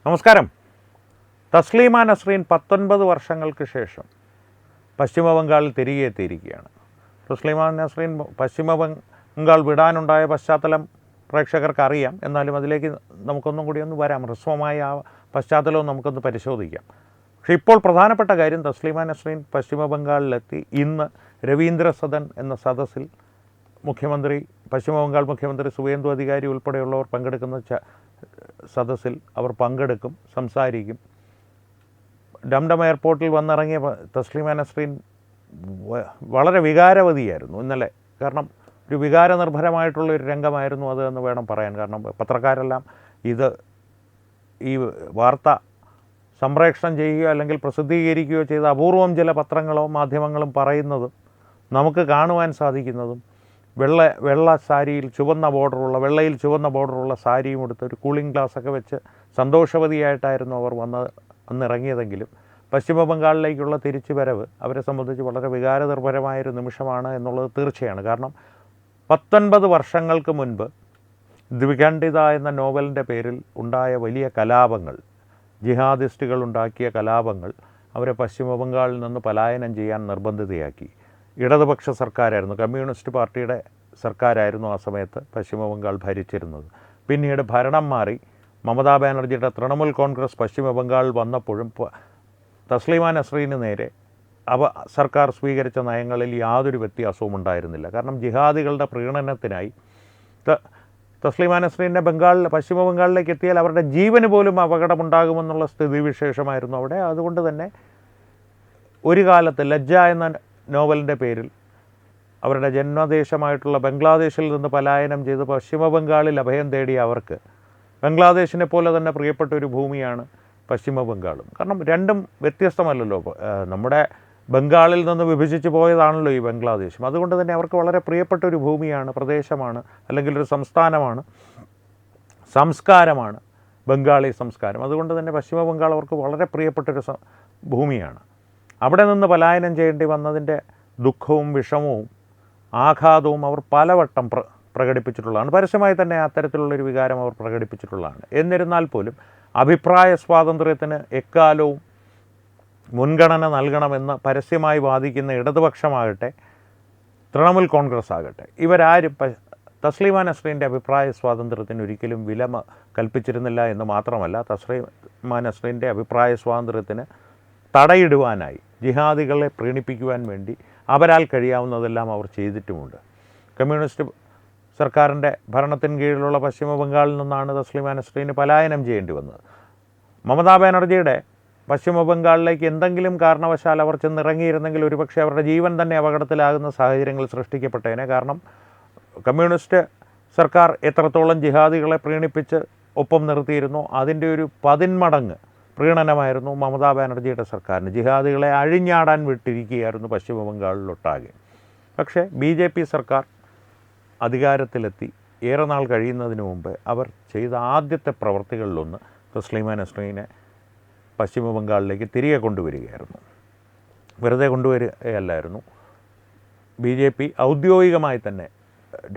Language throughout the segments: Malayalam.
നമസ്കാരം. തസ്ലീമ നസ്രീൻ 19 വർഷങ്ങൾക്ക് ശേഷം പശ്ചിമ ബംഗാളിൽ തിരികെ എത്തിയിരിക്കുകയാണ്. തസ്ലീമ നസ്രീൻ പശ്ചിമ ബംഗാൾ വിടാനുണ്ടായ പശ്ചാത്തലം പ്രേക്ഷകർക്ക് അറിയാം. എന്നാലും അതിലേക്ക് നമുക്കൊന്നും കൂടി ഒന്ന് വരാം. ഹ്രസ്വമായ ആ പശ്ചാത്തലവും നമുക്കൊന്ന് പരിശോധിക്കാം. പക്ഷേ ഇപ്പോൾ പ്രധാനപ്പെട്ട കാര്യം, തസ്ലീമ നസ്രീൻ പശ്ചിമ ബംഗാളിലെത്തി. ഇന്ന് രവീന്ദ്ര സദൻ എന്ന സദസ്സിൽ പശ്ചിമ ബംഗാൾ മുഖ്യമന്ത്രി സുവേന്ദു അധികാരി ഉൾപ്പെടെയുള്ളവർ പങ്കെടുക്കുന്ന സദസ്സിൽ അവർ പങ്കെടുക്കും, സംസാരിക്കും. ഡംഡം എയർപോർട്ടിൽ വന്നിറങ്ങിയ തസ്ലീമ നസ്രീൻ വളരെ വികാരവതിയായിരുന്നു ഇന്നലെ. കാരണം ഒരു വികാരനിർഭരമായിട്ടുള്ളൊരു രംഗമായിരുന്നു അത് എന്ന് വേണം പറയാൻ. കാരണം പത്രക്കാരെല്ലാം ഈ വാർത്ത സംപ്രേഷണം ചെയ്യുകയോ അല്ലെങ്കിൽ പ്രസിദ്ധീകരിക്കുകയോ ചെയ്ത അപൂർവം ചില പത്രങ്ങളോ മാധ്യമങ്ങളും പറയുന്നതും നമുക്ക് കാണുവാൻ സാധിക്കുന്നതും വെള്ള സാരിയിൽ വെള്ളയിൽ ചുവന്ന ബോർഡറുള്ള സാരിയും എടുത്ത് ഒരു കൂളിംഗ് ഗ്ലാസ്സൊക്കെ വെച്ച് സന്തോഷവതിയായിട്ടായിരുന്നു അവർ അന്നിറങ്ങിയതെങ്കിലും പശ്ചിമ ബംഗാളിലേക്കുള്ള തിരിച്ചുവരവ് അവരെ സംബന്ധിച്ച് വളരെ വികാരനിർഭരമായൊരു നിമിഷമാണ് എന്നുള്ളത് തീർച്ചയാണ്. കാരണം 19 വർഷങ്ങൾക്ക് മുൻപ് ദ്വിഖണ്ഡിത എന്ന നോവലിൻ്റെ പേരിൽ ഉണ്ടായ വലിയ കലാപങ്ങൾ, ജിഹാദിസ്റ്റുകൾ ഉണ്ടാക്കിയ കലാപങ്ങൾ അവരെ പശ്ചിമ ബംഗാളിൽ നിന്ന് പലായനം ചെയ്യാൻ നിർബന്ധിതയാക്കി. ഇടതുപക്ഷ സർക്കാരായിരുന്നു, കമ്മ്യൂണിസ്റ്റ് പാർട്ടിയുടെ സർക്കാരായിരുന്നു ആ സമയത്ത് പശ്ചിമ ബംഗാൾ ഭരിച്ചിരുന്നത്. പിന്നീട് ഭരണം മാറി മമതാ ബാനർജിയുടെ തൃണമൂൽ കോൺഗ്രസ് പശ്ചിമ ബംഗാളിൽ വന്നപ്പോഴും തസ്ലീമ നസ്രീന് നേരെ സർക്കാർ സ്വീകരിച്ച നയങ്ങളിൽ യാതൊരു വ്യത്യാസവും ഉണ്ടായിരുന്നില്ല. കാരണം ജിഹാദികളുടെ പ്രീണനത്തിനായി തസ്ലീമ നസ്രീനെ പശ്ചിമ ബംഗാളിലേക്ക് എത്തിയാൽ അവരുടെ ജീവന് പോലും അപകടമുണ്ടാകുമെന്നുള്ള സ്ഥിതിവിശേഷമായിരുന്നു അവിടെ. അതുകൊണ്ട് തന്നെ ഒരു കാലത്ത് ലജ്ജ എന്ന നോവലിൻ്റെ പേരിൽ അവരുടെ ജന്മദേശമായിട്ടുള്ള ബംഗ്ലാദേശിൽ നിന്ന് പലായനം ചെയ്ത് പശ്ചിമ ബംഗാളിൽ അഭയം തേടിയ അവർക്ക് ബംഗ്ലാദേശിനെ പോലെ തന്നെ പ്രിയപ്പെട്ട ഒരു ഭൂമിയാണ് പശ്ചിമ ബംഗാളും. കാരണം രണ്ടും വ്യത്യസ്തമല്ലല്ലോ. നമ്മുടെ ബംഗാളിൽ നിന്ന് വിഭജിച്ച് പോയതാണല്ലോ ഈ ബംഗ്ലാദേശും. അതുകൊണ്ട് തന്നെ അവർക്ക് വളരെ പ്രിയപ്പെട്ട ഒരു ഭൂമിയാണ്, പ്രദേശമാണ്, അല്ലെങ്കിൽ ഒരു സംസ്കാരമാണ് ബംഗാളി സംസ്കാരം. അതുകൊണ്ട് തന്നെ പശ്ചിമ ബംഗാൾ അവർക്ക് വളരെ പ്രിയപ്പെട്ടൊരു ഭൂമിയാണ്. അവിടെ നിന്ന് പലായനം ചെയ്യേണ്ടി വന്നതിൻ്റെ ദുഃഖവും വിഷമവും ആഘാതവും അവർ പലവട്ടം പ്രകടിപ്പിച്ചിട്ടുള്ളതാണ്. പരസ്യമായി തന്നെ അത്തരത്തിലുള്ളൊരു വികാരം അവർ പ്രകടിപ്പിച്ചിട്ടുള്ളതാണ്. എന്നിരുന്നാൽ പോലും അഭിപ്രായ സ്വാതന്ത്ര്യത്തിന് എക്കാലവും മുൻഗണന നൽകണമെന്ന് പരസ്യമായി വാദിക്കുന്ന ഇടതുപക്ഷമാകട്ടെ തൃണമൂൽ കോൺഗ്രസ് ആകട്ടെ, ഇവരാരും തസ്ലീമ നസ്രീൻ്റെ അഭിപ്രായ സ്വാതന്ത്ര്യത്തിന് ഒരിക്കലും വില കൽപ്പിച്ചിരുന്നില്ല എന്ന് മാത്രമല്ല, തസ്ലീമ നസ്രീൻ്റെ അഭിപ്രായ സ്വാതന്ത്ര്യത്തിന് തടയിടുവാനായി, ജിഹാദികളെ പ്രീണിപ്പിക്കുവാൻ വേണ്ടി അവരാൽ കഴിയാവുന്നതെല്ലാം അവർ ചെയ്തിട്ടുമുണ്ട്. കമ്മ്യൂണിസ്റ്റ് സർക്കാരിൻ്റെ ഭരണത്തിന് കീഴിലുള്ള പശ്ചിമ ബംഗാളിൽ നിന്നാണ് തസ്ലീമ നസ്രീന് പലായനം ചെയ്യേണ്ടി വന്നത്. മമതാ ബാനർജിയുടെ പശ്ചിമ ബംഗാളിലേക്ക് എന്തെങ്കിലും കാരണവശാൽ അവർ ചെന്നിറങ്ങിയിരുന്നെങ്കിൽ ഒരുപക്ഷെ അവരുടെ ജീവൻ തന്നെ അപകടത്തിലാകുന്ന സാഹചര്യങ്ങൾ സൃഷ്ടിക്കപ്പെട്ടേനെ. കാരണം കമ്മ്യൂണിസ്റ്റ് സർക്കാർ എത്രത്തോളം ജിഹാദികളെ പ്രീണിപ്പിച്ച് ഒപ്പം നിർത്തിയിരുന്നോ അതിൻ്റെ ഒരു 10 മടങ്ങ് പ്രീണനമായിരുന്നു മമതാ ബാനർജിയുടെ സർക്കാരിന്. ജിഹാദികളെ അഴിഞ്ഞാടാൻ വിട്ടിരിക്കുകയായിരുന്നു പശ്ചിമ ബംഗാളിലൊട്ടാകെ. പക്ഷേ BJP സർക്കാർ അധികാരത്തിലെത്തി ഏറെ നാൾ കഴിയുന്നതിന് മുമ്പ് അവർ ചെയ്ത ആദ്യത്തെ പ്രവൃത്തികളിലൊന്ന് തസ്ലീമ നസ്രീനെ പശ്ചിമ ബംഗാളിലേക്ക് തിരികെ കൊണ്ടുവരികയായിരുന്നു. വെറുതെ കൊണ്ടുവരികയല്ലായിരുന്നു. BJP ഔദ്യോഗികമായി തന്നെ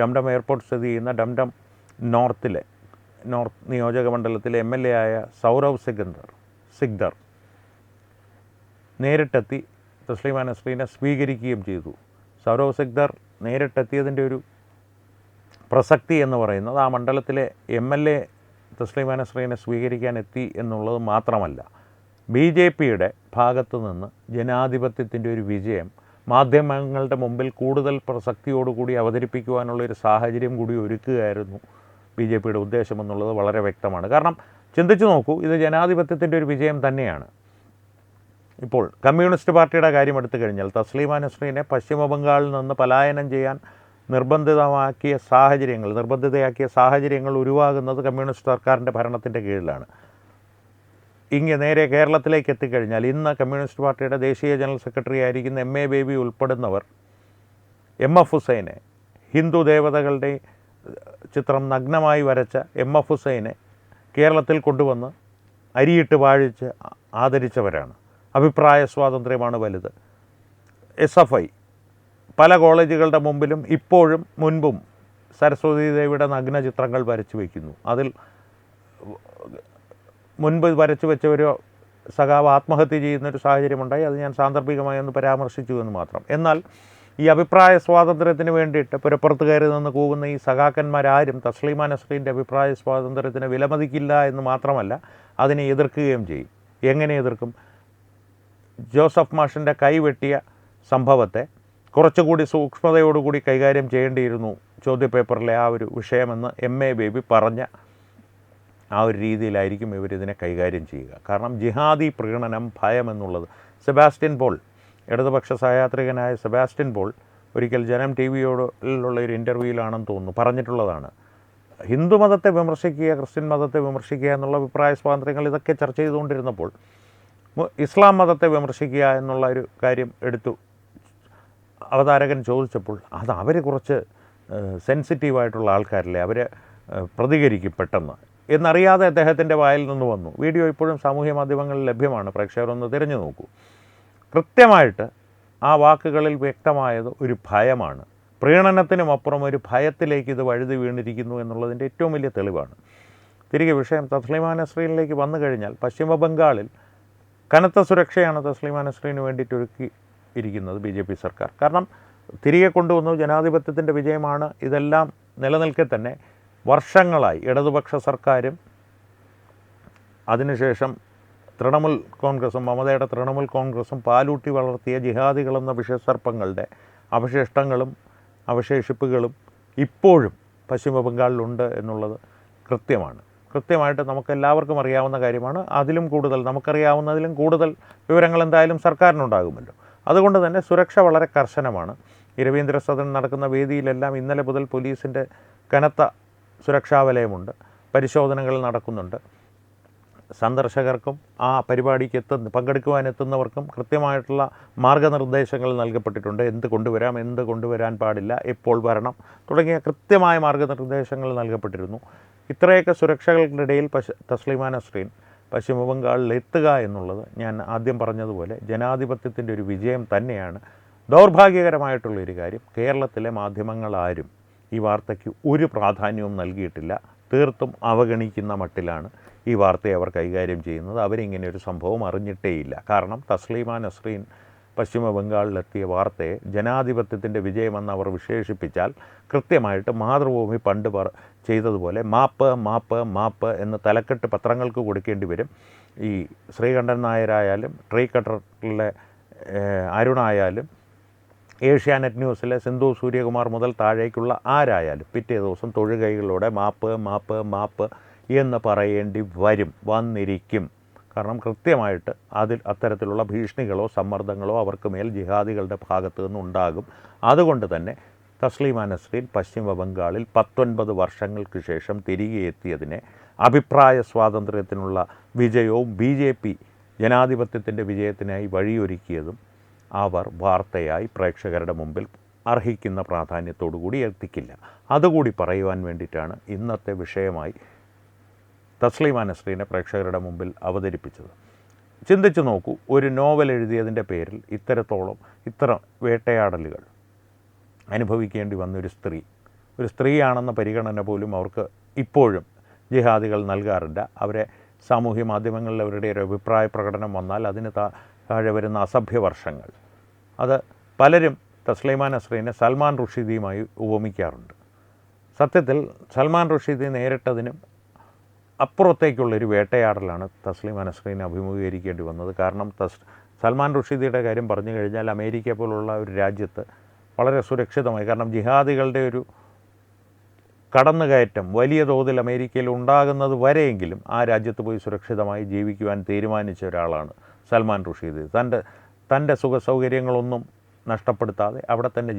ഡംഡം എയർപോർട്ട് സ്ഥിതി ചെയ്യുന്ന ഡംഡം നോർത്ത് നിയോജക മണ്ഡലത്തിലെ MLA ആയ സൗരവ് സിഗ്ദർ നേരിട്ടെത്തി തസ്ലീമ നസ്രീനെ സ്വീകരിക്കുകയും ചെയ്തു. സൗരവ് സിഗ്ദർ നേരിട്ടെത്തിയതിൻ്റെ ഒരു പ്രസക്തി എന്ന് പറയുന്നത് ആ മണ്ഡലത്തിലെ MLA തസ്ലീമ നസ്രീനെ സ്വീകരിക്കാൻ എത്തി എന്നുള്ളത് മാത്രമല്ല, BJPയുടെ ഭാഗത്തു നിന്ന് ജനാധിപത്യത്തിൻ്റെ ഒരു വിജയം മാധ്യമങ്ങളുടെ മുമ്പിൽ കൂടുതൽ പ്രസക്തിയോടുകൂടി അവതരിപ്പിക്കുവാനുള്ളൊരു സാഹചര്യം കൂടി ഒരുക്കുകയായിരുന്നു BJPയുടെ ഉദ്ദേശമെന്നുള്ളത് വളരെ വ്യക്തമാണ്. കാരണം ചിന്തിച്ചു നോക്കൂ, ഇത് ജനാധിപത്യത്തിൻ്റെ ഒരു വിജയം തന്നെയാണ്. ഇപ്പോൾ കമ്മ്യൂണിസ്റ്റ് പാർട്ടിയുടെ കാര്യം എടുത്തു കഴിഞ്ഞാൽ തസ്ലീമ നസ്രീനെ പശ്ചിമ ബംഗാളിൽ നിന്ന് പലായനം ചെയ്യാൻ നിർബന്ധിതയാക്കിയ സാഹചര്യങ്ങൾ ഉരുവാകുന്നത് കമ്മ്യൂണിസ്റ്റ് സർക്കാരിൻ്റെ ഭരണത്തിൻ്റെ കീഴിലാണ്. നേരെ കേരളത്തിലേക്ക് എത്തിക്കഴിഞ്ഞാൽ ഇന്ന് കമ്മ്യൂണിസ്റ്റ് പാർട്ടിയുടെ ദേശീയ ജനറൽ സെക്രട്ടറി ആയിരിക്കുന്ന MA ബേബി ഉൾപ്പെടുന്നവർ MF ഹുസൈനെ, ഹിന്ദു ദേവതകളുടെ ചിത്രം നഗ്നമായി വരച്ച MF ഹുസൈനെ കേരളത്തിൽ കൊണ്ടുവന്ന് അരിയിട്ട് വാഴിച്ച് ആദരിച്ചവരാണ്. അഭിപ്രായ സ്വാതന്ത്ര്യമാണ് വലുത്. SFI പല കോളേജുകളുടെ മുമ്പിലും ഇപ്പോഴും മുൻപും സരസ്വതി ദേവിയുടെ നഗ്ന ചിത്രങ്ങൾ വരച്ചു വയ്ക്കുന്നു. അതിൽ മുൻപ് വരച്ചു വെച്ച ഒരു സഖാവ് ആത്മഹത്യ ചെയ്യുന്നൊരു സാഹചര്യമുണ്ടായി. അത് ഞാൻ സാന്ദർഭികമായി ഒന്ന് പരാമർശിച്ചു എന്ന് മാത്രം. എന്നാൽ ഈ അഭിപ്രായ സ്വാതന്ത്ര്യത്തിന് വേണ്ടിയിട്ട് പുരപ്പുറത്ത് കയറി നിന്ന് കൂവുന്ന ഈ സഖാക്കന്മാരാരും തസ്ലീമ നസ്രീൻ്റെ അഭിപ്രായ സ്വാതന്ത്ര്യത്തിന് വിലമതിക്കില്ല എന്ന് മാത്രമല്ല, അതിനെ എതിർക്കുകയും ചെയ്യും. എങ്ങനെ എതിർക്കും? ജോസഫ് മാഷിൻ്റെ കൈവെട്ടിയ സംഭവത്തെ കുറച്ചുകൂടി സൂക്ഷ്മതയോടുകൂടി കൈകാര്യം ചെയ്യേണ്ടിയിരുന്നു ചോദ്യപേപ്പറിലെ ആ ഒരു വിഷയമെന്ന് MA ബേബി പറഞ്ഞ ആ ഒരു രീതിയിലായിരിക്കും ഇവരിതിനെ കൈകാര്യം ചെയ്യുക. കാരണം ജിഹാദി പ്രീണനം, ഭയം എന്നുള്ളത് സെബാസ്റ്റ്യൻ പോൾ, ഇടതുപക്ഷ സഹയാത്രികനായ സെബാസ്റ്റ്യൻ പോൾ ഒരിക്കൽ ജനം TV-യോടുള്ള ഒരു ഇൻ്റർവ്യൂവിലാണെന്ന് തോന്നുന്നു പറഞ്ഞിട്ടുള്ളതാണ്. ഹിന്ദു മതത്തെ വിമർശിക്കുക, ക്രിസ്ത്യൻ മതത്തെ വിമർശിക്കുക എന്നുള്ള അഭിപ്രായ സ്വാതന്ത്ര്യങ്ങൾ ഇതൊക്കെ ചർച്ച ചെയ്തുകൊണ്ടിരുന്നപ്പോൾ ഇസ്ലാം മതത്തെ വിമർശിക്കുക എന്നുള്ള ഒരു കാര്യം എടുത്തു അവതാരകൻ ചോദിച്ചപ്പോൾ അത് അവർ കുറച്ച് സെൻസിറ്റീവായിട്ടുള്ള ആൾക്കാരല്ലേ, അവർ പ്രതികരിക്കും പെട്ടെന്ന് എന്നറിയാതെ അദ്ദേഹത്തിൻ്റെ വായിൽ നിന്ന് വന്നു. വീഡിയോ ഇപ്പോഴും സാമൂഹ്യ മാധ്യമങ്ങളിൽ ലഭ്യമാണ്, പ്രേക്ഷകരൊന്ന് തിരഞ്ഞു നോക്കൂ. കൃത്യമായിട്ട് ആ വാക്കുകളിൽ വ്യക്തമായത് ഒരു ഭയമാണ്. പ്രീണനത്തിനുമപ്പുറം ഒരു ഭയത്തിലേക്ക് ഇത് വഴുതി വീണിരിക്കുന്നു എന്നുള്ളതിൻ്റെ ഏറ്റവും വലിയ തെളിവാണ്. തിരികെ വിഷയം തസ്ലീമ നസ്രീനിലേക്ക് വന്നു കഴിഞ്ഞാൽ, പശ്ചിമ ബംഗാളിൽ കനത്ത സുരക്ഷയാണ് തസ്ലീമ നസ്രീന് വേണ്ടിയിട്ട് ഒരുക്കിയിരിക്കുന്നത് BJP സർക്കാർ. കാരണം തിരികെ കൊണ്ടുവന്നു, ജനാധിപത്യത്തിൻ്റെ വിജയമാണ്. ഇതെല്ലാം നിലനിൽക്കെ തന്നെ വർഷങ്ങളായി ഇടതുപക്ഷ സർക്കാരും അതിനുശേഷം തൃണമൂൽ കോൺഗ്രസും, മമതയുടെ തൃണമൂൽ കോൺഗ്രസും പാലൂട്ടി വളർത്തിയ ജിഹാദികളെന്ന വിഷസർപ്പങ്ങളുടെ അവശിഷ്ടങ്ങളും അവശേഷിപ്പുകളും ഇപ്പോഴും പശ്ചിമ ബംഗാളിലുണ്ട് എന്നുള്ളത് കൃത്യമായിട്ട് നമുക്കെല്ലാവർക്കും അറിയാവുന്ന കാര്യമാണ്. അതിലും കൂടുതൽ നമുക്കറിയാവുന്നതിലും കൂടുതൽ വിവരങ്ങൾ എന്തായാലും സർക്കാരിനുണ്ടാകുമല്ലോ. അതുകൊണ്ട് തന്നെ സുരക്ഷ വളരെ കർശനമാണ്. ഈ രവീന്ദ്ര സദൻ നടക്കുന്ന വേദിയിലെല്ലാം ഇന്നലെ മുതൽ പോലീസിൻ്റെ കനത്ത സുരക്ഷാ വലയമുണ്ട്. പരിശോധനകൾ നടക്കുന്നുണ്ട്. സന്ദർശകർക്കും ആ പരിപാടിക്ക് പങ്കെടുക്കുവാനെത്തുന്നവർക്കും കൃത്യമായിട്ടുള്ള മാർഗ്ഗനിർദ്ദേശങ്ങൾ നൽകപ്പെട്ടിട്ടുണ്ട്. എന്ത് കൊണ്ടുവരാം, എന്ത് കൊണ്ടുവരാൻ പാടില്ല, എപ്പോൾ വരണം തുടങ്ങിയ കൃത്യമായ മാർഗ്ഗനിർദ്ദേശങ്ങൾ നൽകപ്പെട്ടിരുന്നു. ഇത്രയൊക്കെ സുരക്ഷകൾക്കിടയിൽ തസ്ലീമ നസ്രീൻ പശ്ചിമ ബംഗാളിൽ എത്തുക എന്നുള്ളത് ഞാൻ ആദ്യം പറഞ്ഞതുപോലെ ജനാധിപത്യത്തിൻ്റെ ഒരു വിജയം തന്നെയാണ്. ദൗർഭാഗ്യകരമായിട്ടുള്ളൊരു കാര്യം, കേരളത്തിലെ മാധ്യമങ്ങളാരും ഈ വാർത്തയ്ക്ക് ഒരു പ്രാധാന്യവും നൽകിയിട്ടില്ല. തീർത്തും അവഗണിക്കുന്ന മട്ടിലാണ് ഈ വാർത്തയെ അവർ കൈകാര്യം ചെയ്യുന്നത്. അവരിങ്ങനെ ഒരു സംഭവം അറിഞ്ഞിട്ടേയില്ല. കാരണം തസ്ലീമ നസ്രീൻ പശ്ചിമ ബംഗാളിലെത്തിയ വാർത്തയെ ജനാധിപത്യത്തിൻ്റെ വിജയമെന്ന് അവർ വിശേഷിപ്പിച്ചാൽ കൃത്യമായിട്ട് മാതൃഭൂമി പണ്ട് ചെയ്തതുപോലെ മാപ്പ് മാപ്പ് മാപ്പ് എന്ന് തലക്കെട്ട് പത്രങ്ങൾക്ക് കൊടുക്കേണ്ടി വരും. ഈ ശ്രീകണ്ഠൻ നായരായാലും, ട്രീ കട്ടറിലെ അരുണായാലും, ഏഷ്യാനെറ്റ് ന്യൂസിലെ സിന്ധു സൂര്യകുമാർ മുതൽ താഴേക്കുള്ള ആരായാലും പിറ്റേ ദിവസം തൊഴുകൈകളോടെ മാപ്പ് മാപ്പ് മാപ്പ് എന്ന് പറയേണ്ടി വന്നിരിക്കും. കാരണം കൃത്യമായിട്ട് അത്തരത്തിലുള്ള ഭീഷണികളോ സമ്മർദ്ദങ്ങളോ അവർക്ക് മേൽ ജിഹാദികളുടെ ഭാഗത്തു നിന്നുണ്ടാകും. അതുകൊണ്ട് തന്നെ തസ്ലീമ നസ്രീൻ പശ്ചിമ ബംഗാളിൽ 19 വർഷങ്ങൾക്ക് ശേഷം തിരികെ എത്തിയതിനെ അഭിപ്രായ സ്വാതന്ത്ര്യത്തിനുള്ള വിജയവും BJP ജനാധിപത്യത്തിൻ്റെ വിജയത്തിനായി വഴിയൊരുക്കിയതും അവർ വാർത്തയായി പ്രേക്ഷകരുടെ മുമ്പിൽ അർഹിക്കുന്ന പ്രാധാന്യത്തോടു കൂടി എത്തിക്കില്ല. അതുകൂടി പറയുവാൻ വേണ്ടിയിട്ടാണ് ഇന്നത്തെ വിഷയമായി തസ്ലീമ നസ്രീനെ പ്രേക്ഷകരുടെ മുമ്പിൽ അവതരിപ്പിച്ചത്. ചിന്തിച്ചു നോക്കൂ, ഒരു നോവൽ എഴുതിയതിൻ്റെ പേരിൽ ഇത്ര വേട്ടയാടലുകൾ അനുഭവിക്കേണ്ടി വന്നൊരു ഒരു സ്ത്രീയാണെന്ന പരിഗണന പോലും അവർക്ക് ഇപ്പോഴും ജിഹാദികൾ നൽകാറില്ല. അവരെ സാമൂഹ്യ മാധ്യമങ്ങളിൽ അവരുടെ ഒരു അഭിപ്രായ പ്രകടനം വന്നാൽ അതിന് താഴെ വരുന്ന അസഭ്യവർഷങ്ങൾ, അത് പലരും തസ്ലീമ നസ്രീനെ സൽമാൻ റുഷ്ദിയുമായി ഉപമിക്കാറുണ്ട്. സത്യത്തിൽ സൽമാൻ റുഷ്ദി നേരിട്ടതിനും അപ്പുറത്തേക്കുള്ളൊരു വേട്ടയാടലാണ് തസ്ലീമ നസ്രീനെ അഭിമുഖീകരിക്കേണ്ടി വന്നത്. കാരണം സൽമാൻ റുഷ്ദിയുടെ കാര്യം പറഞ്ഞു കഴിഞ്ഞാൽ അമേരിക്ക പോലുള്ള ഒരു രാജ്യത്ത് വളരെ സുരക്ഷിതമായി, കാരണം ജിഹാദികളുടെ ഒരു കടന്നുകയറ്റം വലിയ തോതിൽ അമേരിക്കയിൽ ഉണ്ടാകുന്നത് വരെയെങ്കിലും ആ രാജ്യത്ത് പോയി സുരക്ഷിതമായി ജീവിക്കുവാൻ തീരുമാനിച്ച ഒരാളാണ് സൽമാൻ റുഷ്ദി. തൻ്റെ സുഖ സൗകര്യങ്ങളൊന്നും നഷ്ടപ്പെടുത്താതെ അവിടെ തന്നെ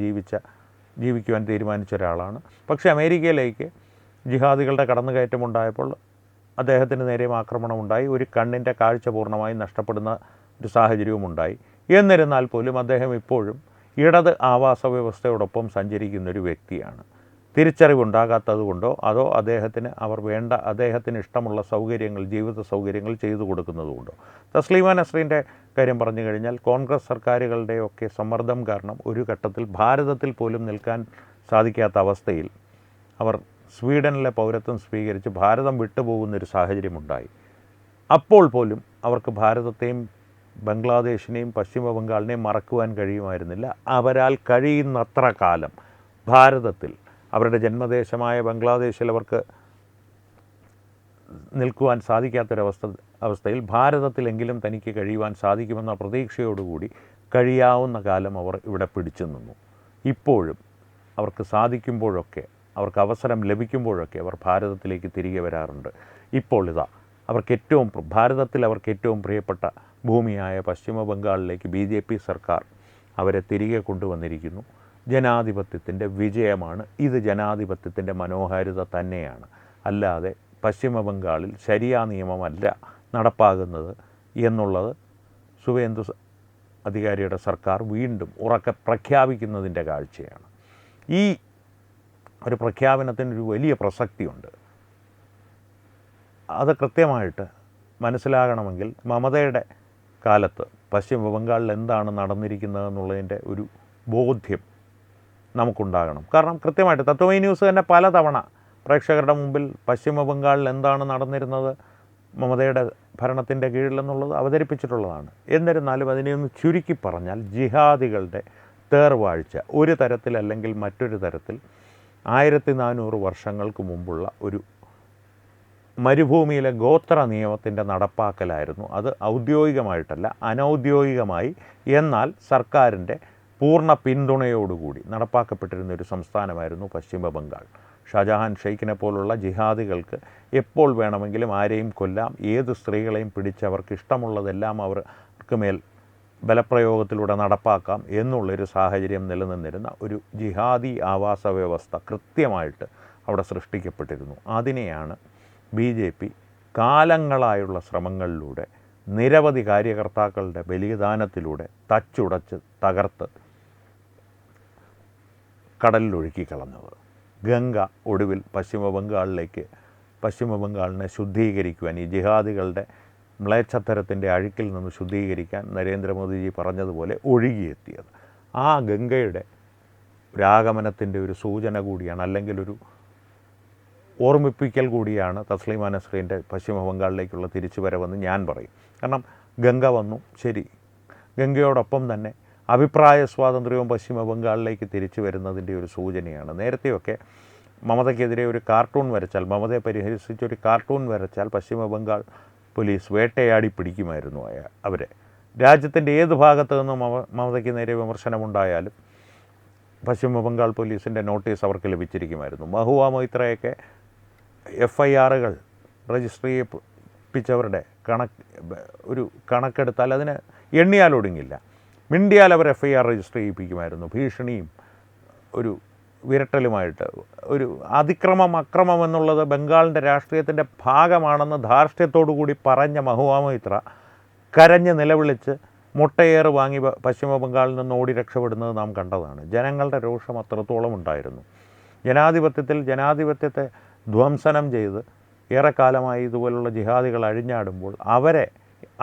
ജീവിക്കുവാൻ തീരുമാനിച്ച ഒരാളാണ്. പക്ഷേ അമേരിക്കയിലേക്ക് ജിഹാദികളുടെ കടന്നുകയറ്റമുണ്ടായപ്പോൾ അദ്ദേഹത്തിന് നേരെയും ആക്രമണമുണ്ടായി. ഒരു കണ്ണിൻ്റെ കാഴ്ച പൂർണ്ണമായും നഷ്ടപ്പെടുന്ന ഒരു സാഹചര്യവുമുണ്ടായി. എന്നിരുന്നാൽ പോലും അദ്ദേഹം ഇപ്പോഴും ഇടത് ആവാസ വ്യവസ്ഥയോടൊപ്പം സഞ്ചരിക്കുന്നൊരു വ്യക്തിയാണ്. തിരിച്ചറിവുണ്ടാകാത്തത് കൊണ്ടോ അതോ അദ്ദേഹത്തിന് ഇഷ്ടമുള്ള സൗകര്യങ്ങൾ, ജീവിത സൗകര്യങ്ങൾ ചെയ്തു കൊടുക്കുന്നതുകൊണ്ടോ. തസ്ലീമ നസ്രീൻ്റെ കാര്യം പറഞ്ഞു കഴിഞ്ഞാൽ കോൺഗ്രസ് സർക്കാരുകളുടെയൊക്കെ സമ്മർദ്ദം കാരണം ഒരു ഘട്ടത്തിൽ ഭാരതത്തിൽ പോലും നിൽക്കാൻ സാധിക്കാത്ത അവസ്ഥയിൽ അവർ സ്വീഡനിലെ പൗരത്വം സ്വീകരിച്ച് ഭാരതം വിട്ടുപോകുന്നൊരു സാഹചര്യമുണ്ടായി. അപ്പോൾ പോലും അവർക്ക് ഭാരതത്തെയും ബംഗ്ലാദേശിനെയും പശ്ചിമ ബംഗാളിനെയും മറക്കുവാൻ കഴിയുമായിരുന്നില്ല. അവരാൽ കഴിയുന്നത്ര കാലം ഭാരതത്തിൽ, അവരുടെ ജന്മദേശമായ ബംഗ്ലാദേശിൽ അവർക്ക് നിൽക്കുവാൻ അവസ്ഥയിൽ ഭാരതത്തിലെങ്കിലും തനിക്ക് കഴിയുവാൻ സാധിക്കുമെന്ന പ്രതീക്ഷയോടുകൂടി കഴിയാവുന്ന കാലം അവർ ഇവിടെ പിടിച്ചു നിന്നു. ഇപ്പോഴും അവർക്ക് സാധിക്കുമ്പോഴൊക്കെ, അവർക്ക് അവസരം ലഭിക്കുമ്പോഴൊക്കെ അവർ ഭാരതത്തിലേക്ക് തിരികെ വരാറുണ്ട്. ഇപ്പോൾ ഇതാ ഭാരതത്തിൽ അവർക്ക് ഏറ്റവും പ്രിയപ്പെട്ട ഭൂമിയായ പശ്ചിമ ബംഗാളിലേക്ക് BJP സർക്കാർ അവരെ തിരികെ കൊണ്ടുവന്നിരിക്കുന്നു. ജനാധിപത്യത്തിൻ്റെ വിജയമാണ് ഇത്. ജനാധിപത്യത്തിൻ്റെ മനോഹാരിത തന്നെയാണ്. അല്ലാതെ പശ്ചിമ ബംഗാളിൽ ശരിയാ നിയമമല്ല നടപ്പാകുന്നത് എന്നുള്ളത് സുവേന്ദു അധികാരിയുടെ സർക്കാർ വീണ്ടും ഉറക്കെ പ്രഖ്യാപിക്കുന്നതിൻ്റെ കാഴ്ചയാണ്. ഈ ഒരു പ്രഖ്യാപനത്തിനൊരു വലിയ പ്രസക്തിയുണ്ട്. അത് കൃത്യമായിട്ട് മനസ്സിലാകണമെങ്കിൽ മമതയുടെ കാലത്ത് പശ്ചിമ ബംഗാളിൽ എന്താണ് നടന്നിരിക്കുന്നതെന്നുള്ളതിൻ്റെ ഒരു ബോധ്യം നമുക്കുണ്ടാകണം. കാരണം കൃത്യമായിട്ട് തത്വമൈ ന്യൂസ് തന്നെ പലതവണ പ്രേക്ഷകരുടെ മുമ്പിൽ പശ്ചിമ ബംഗാളിൽ എന്താണ് നടന്നിരുന്നത് മമതയുടെ ഭരണത്തിൻ്റെ കീഴിലെന്നുള്ളത് അവതരിപ്പിച്ചിട്ടുള്ളതാണ്. എന്നിരുന്നാലും അതിനെ ഒന്ന് ചുരുക്കി പറഞ്ഞാൽ ജിഹാദികളുടെ തേർവാഴ്ച ഒരു തരത്തിൽ അല്ലെങ്കിൽ മറ്റൊരു തരത്തിൽ 1400 വർഷങ്ങൾക്ക് മുമ്പുള്ള ഒരു മരുഭൂമിയിലെ ഗോത്ര നിയമത്തിൻ്റെ നടപ്പാക്കലായിരുന്നു. അത് ഔദ്യോഗികമായിട്ടല്ല, അനൗദ്യോഗികമായി, എന്നാൽ സർക്കാരിൻ്റെ പൂർണ്ണ പിന്തുണയോടുകൂടി നടപ്പാക്കപ്പെട്ടിരുന്ന ഒരു സംസ്ഥാനമായിരുന്നു പശ്ചിമ ബംഗാൾ. ഷാജഹാൻ ഷെയ്ഖിനെ പോലുള്ള ജിഹാദികൾക്ക് എപ്പോൾ വേണമെങ്കിലും ആരെയും കൊല്ലാം, ഏത് സ്ത്രീകളെയും പിടിച്ച് അവർക്ക് ഇഷ്ടമുള്ളതെല്ലാം അവർക്ക് മേൽ ബലപ്രയോഗത്തിലൂടെ നടപ്പാക്കാം എന്നുള്ളൊരു സാഹചര്യം നിലനിന്നിരുന്ന ഒരു ജിഹാദി ആവാസ വ്യവസ്ഥ കൃത്യമായിട്ട് അവിടെ സൃഷ്ടിക്കപ്പെട്ടിരുന്നു. അതിനെയാണ് BJP കാലങ്ങളായുള്ള ശ്രമങ്ങളിലൂടെ, നിരവധി കാര്യകർത്താക്കളുടെ ബലിദാനത്തിലൂടെ തച്ചുടച്ച് തകർത്ത് കടലിലൊഴുക്കി കളഞ്ഞത്. ഗംഗ ഒടുവിൽ പശ്ചിമ ബംഗാളിനെ ശുദ്ധീകരിക്കുവാൻ, ഈ ജിഹാദികളുടെ മ്ലേച്ഛത്തരത്തിൻ്റെ അഴുക്കിൽ നിന്ന് ശുദ്ധീകരിക്കാൻ നരേന്ദ്രമോദിജി പറഞ്ഞതുപോലെ ഒഴുകിയെത്തിയത്. ആ ഗംഗയുടെ ഒരാഗമനത്തിൻ്റെ ഒരു സൂചന കൂടിയാണ്, അല്ലെങ്കിൽ ഒരു ഓർമ്മിപ്പിക്കൽ കൂടിയാണ് തസ്ലീമ നസ്രീൻ്റെ പശ്ചിമ ബംഗാളിലേക്കുള്ള തിരിച്ചുവരവെന്ന് ഞാൻ പറയും. കാരണം ഗംഗ വന്നു, ശരി, ഗംഗയോടൊപ്പം തന്നെ അഭിപ്രായ സ്വാതന്ത്ര്യവും പശ്ചിമ ബംഗാളിലേക്ക് തിരിച്ചു വരുന്നതിൻ്റെ ഒരു സൂചനയാണ്. നേരത്തെയൊക്കെ മമതയ്ക്കെതിരെ ഒരു കാർട്ടൂൺ വരച്ചാൽ, മമതയെ പരിഹസിച്ചൊരു കാർട്ടൂൺ വരച്ചാൽ പശ്ചിമ ബംഗാൾ പോലീസ് വേട്ടയാടി പിടിക്കുമായിരുന്നു അവരെ. രാജ്യത്തിൻ്റെ ഏത് ഭാഗത്തു നിന്നും മമതയ്ക്ക് നേരെ വിമർശനമുണ്ടായാലും പശ്ചിമ ബംഗാൾ പോലീസിൻ്റെ നോട്ടീസ് അവർക്ക് ലഭിച്ചിരിക്കുമായിരുന്നു. മഹുവ മൊയ്ത്രയൊക്കെ FIRകൾ രജിസ്റ്റർ ചെയ്യിപ്പിച്ചവരുടെ ഒരു കണക്കെടുത്താൽ അതിന് എണ്ണിയാലൊടുങ്ങില്ല. മിണ്ടിയാൽ അവർ FIR രജിസ്റ്റർ ചെയ്യിപ്പിക്കുമായിരുന്നു. ഭീഷണിയും ഒരു വിരട്ടലുമായിട്ട്. ഒരു അക്രമം എന്നുള്ളത് ബംഗാളിൻ്റെ രാഷ്ട്രീയത്തിൻ്റെ ഭാഗമാണെന്ന് ധാർഷ്ട്യത്തോടു കൂടി പറഞ്ഞ മഹുവ മൊയ്ത്ര കരഞ്ഞ് നിലവിളിച്ച് മുട്ടയേറ് വാങ്ങി പശ്ചിമ ബംഗാളിൽ നിന്ന് ഓടി രക്ഷപ്പെടുന്നത് നാം കണ്ടതാണ്. ജനങ്ങളുടെ രോഷം അത്രത്തോളം ഉണ്ടായിരുന്നു. ജനാധിപത്യത്തെ ധ്വംസനം ചെയ്ത് ഏറെക്കാലമായി ഇതുപോലുള്ള ജിഹാദികൾ അഴിഞ്ഞാടുമ്പോൾ അവരെ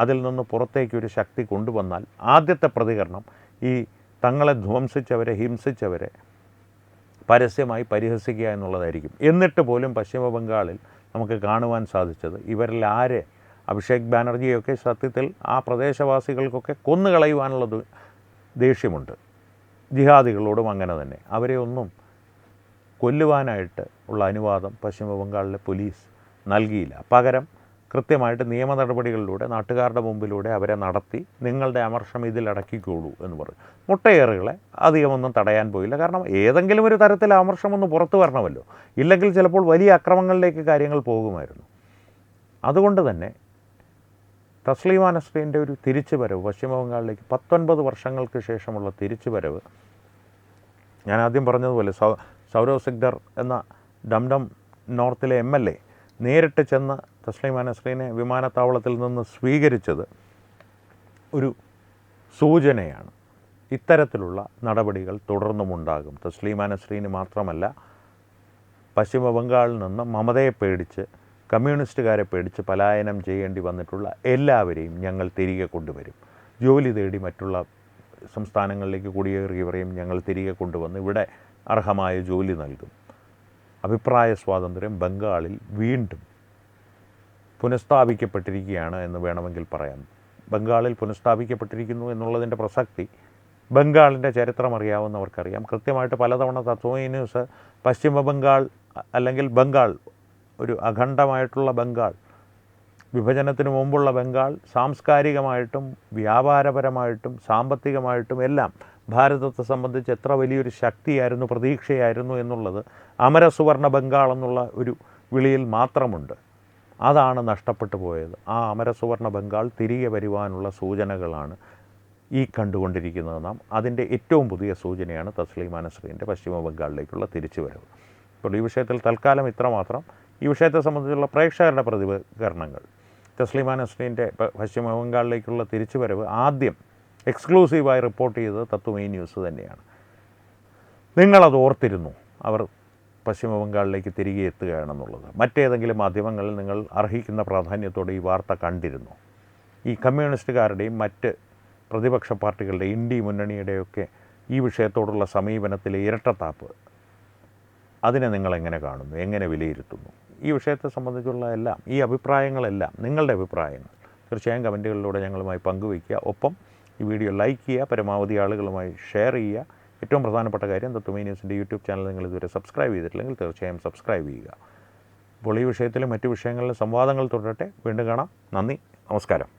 അതിൽ നിന്ന് പുറത്തേക്കൊരു ശക്തി കൊണ്ടുവന്നാൽ ആദ്യത്തെ പ്രതികരണം ഈ തങ്ങളെ ധ്വംസിച്ചവരെ, ഹിംസിച്ചവരെ പരസ്യമായി പരിഹസിക്കുക എന്നുള്ളതായിരിക്കും. എന്നിട്ട് പോലും പശ്ചിമ ബംഗാളിൽ നമുക്ക് കാണുവാൻ സാധിച്ചത് ഇവരിൽ ആരെ, അഭിഷേക് ബാനർജിയൊക്കെ സത്യത്തിൽ ആ പ്രദേശവാസികൾക്കൊക്കെ കൊന്നുകളയുവാനുള്ള ദേഷ്യമുണ്ട്. ജിഹാദികളോടും അങ്ങനെ തന്നെ. അവരെ ഒന്നും കൊല്ലുവാനായിട്ട് ഉള്ള അനുവാദം പശ്ചിമ ബംഗാളിലെ പോലീസ് നൽകിയില്ല. പകരം കൃത്യമായിട്ട് നിയമ നടപടികളിലൂടെ, നാട്ടുകാരുടെ മുമ്പിലൂടെ അവരെ നടത്തി നിങ്ങളുടെ അമർഷം ഇതിലടക്കിക്കോളൂ എന്ന് പറഞ്ഞു. മുട്ടയേറുകളെ അധികമൊന്നും തടയാൻ പോയില്ല. കാരണം ഏതെങ്കിലും ഒരു തരത്തിൽ അമർഷമൊന്ന് പുറത്തു വരണമല്ലോ, ഇല്ലെങ്കിൽ ചിലപ്പോൾ വലിയ അക്രമങ്ങളിലേക്ക് കാര്യങ്ങൾ പോകുമായിരുന്നു. അതുകൊണ്ട് തന്നെ തസ്ലീമ നസ്രീൻ്റെ ഒരു തിരിച്ചുവരവ് പശ്ചിമ ബംഗാളിലേക്ക് 19 വർഷങ്ങൾക്ക് ശേഷമുള്ള തിരിച്ചുവരവ്, ഞാൻ ആദ്യം പറഞ്ഞതുപോലെ സൗരവ് സിഗ്ഡർ എന്ന ഡംഡം നോർത്തിലെ MLA നേരിട്ട് ചെന്ന് തസ്ലീമ നസ്രീനെ വിമാനത്താവളത്തിൽ നിന്ന് സ്വീകരിച്ചത് ഒരു സൂചനയാണ്. ഇത്തരത്തിലുള്ള നടപടികൾ തുടർന്നുമുണ്ടാകും. തസ്ലീമ നസ്രീന് മാത്രമല്ല, പശ്ചിമ ബംഗാളിൽ നിന്ന് മമതയെ പേടിച്ച്, കമ്മ്യൂണിസ്റ്റുകാരെ പേടിച്ച് പലായനം ചെയ്യേണ്ടി വന്നിട്ടുള്ള എല്ലാവരെയും ഞങ്ങൾ തിരികെ കൊണ്ടുവരും. ജോലി തേടി മറ്റുള്ള സംസ്ഥാനങ്ങളിലേക്ക് കുടിയേറിയവരെയും ഞങ്ങൾ തിരികെ കൊണ്ടുവന്ന് ഇവിടെ അർഹമായ ജോലി നൽകും. അഭിപ്രായ സ്വാതന്ത്ര്യം ബംഗാളിൽ വീണ്ടും പുനഃസ്ഥാപിക്കപ്പെട്ടിരിക്കുകയാണ് എന്ന് വേണമെങ്കിൽ പറയാം. ബംഗാളിൽ പുനഃസ്ഥാപിക്കപ്പെട്ടിരിക്കുന്നു എന്നുള്ളതിൻ്റെ പ്രസക്തി ബംഗാളിൻ്റെ ചരിത്രം അറിയാവുന്നവർക്കറിയാം. കൃത്യമായിട്ട് പലതവണ തത്വമയി ന്യൂസ് പശ്ചിമ ബംഗാൾ അല്ലെങ്കിൽ ബംഗാൾ ഒരു അഖണ്ഡമായിട്ടുള്ള ബംഗാൾ, വിഭജനത്തിന് മുമ്പുള്ള ബംഗാൾ സാംസ്കാരികമായിട്ടും വ്യാപാരപരമായിട്ടും സാമ്പത്തികമായിട്ടും എല്ലാം ഭാരതത്തെ സംബന്ധിച്ച് എത്ര വലിയൊരു ശക്തിയായിരുന്നു, പ്രതീക്ഷയായിരുന്നു എന്നുള്ളത് അമരസുവർണ ബംഗാൾ എന്നുള്ള ഒരു വിളിയിൽ മാത്രമുണ്ട്. അതാണ് നഷ്ടപ്പെട്ടു പോയത്. ആ അമരസുവർണ ബംഗാൾ തിരികെ വരുവാനുള്ള സൂചനകളാണ് ഈ കണ്ടുകൊണ്ടിരിക്കുന്നത് നാം. അതിൻ്റെ ഏറ്റവും പുതിയ സൂചനയാണ് തസ്ലീമ നസ്രീൻ്റെ പശ്ചിമ ബംഗാളിലേക്കുള്ള തിരിച്ചുവരവ്. ഇപ്പോൾ ഈ വിഷയത്തിൽ തൽക്കാലം ഇത്രമാത്രം. ഈ വിഷയത്തെ സംബന്ധിച്ചുള്ള പ്രേക്ഷകരുടെ പ്രതികരണങ്ങൾ, തസ്ലീമ നസ്രീൻ്റെ പശ്ചിമ ബംഗാളിലേക്കുള്ള തിരിച്ചുവരവ് ആദ്യം എക്സ്ക്ലൂസീവായി റിപ്പോർട്ട് ചെയ്തത് തത്വമയി ന്യൂസ് തന്നെയാണ്. നിങ്ങളത് ഓർത്തിരുന്നു അവർ പശ്ചിമ ബംഗാളിലേക്ക് തിരികെ എത്തുകയാണെന്നുള്ളത്? മറ്റേതെങ്കിലും മാധ്യമങ്ങളിൽ നിങ്ങൾ അർഹിക്കുന്ന പ്രാധാന്യത്തോടെ ഈ വാർത്ത കണ്ടിരുന്നു? ഈ കമ്മ്യൂണിസ്റ്റുകാരുടെയും മറ്റ് പ്രതിപക്ഷ പാർട്ടികളുടെ ഇന്ത്യ മുന്നണിയുടെയൊക്കെ ഈ വിഷയത്തോടുള്ള സമീപനത്തിലെ ഇരട്ടത്താപ്പ്, അതിനെ നിങ്ങളെങ്ങനെ കാണുന്നു, എങ്ങനെ വിലയിരുത്തുന്നു? ഈ വിഷയത്തെ സംബന്ധിച്ചുള്ള എല്ലാം, ഈ അഭിപ്രായങ്ങളെല്ലാം, നിങ്ങളുടെ അഭിപ്രായങ്ങൾ തീർച്ചയായും കമൻറ്റുകളിലൂടെ ഞങ്ങളുമായി പങ്കുവയ്ക്കുക. ഒപ്പം ഈ വീഡിയോ ലൈക്ക് ചെയ്യുക, പരമാവധി ആളുകളുമായി ഷെയർ ചെയ്യുക. ഏറ്റവും പ്രധാനപ്പെട്ട കാര്യം, തത്വമയി ന്യൂസിൻ്റെ യൂട്യൂബ് ചാനൽ നിങ്ങൾ ഇതുവരെ സബ്സ്ക്രൈബ് ചെയ്തിട്ടില്ലെങ്കിൽ തീർച്ചയായും സബ്സ്ക്രൈബ് ചെയ്യുക. അപ്പോൾ ഈ വിഷയത്തിലും മറ്റു വിഷയങ്ങളിലും സംവാദങ്ങൾ തുടരട്ടെ. വീണ്ടും കാണാം. നന്ദി, നമസ്കാരം.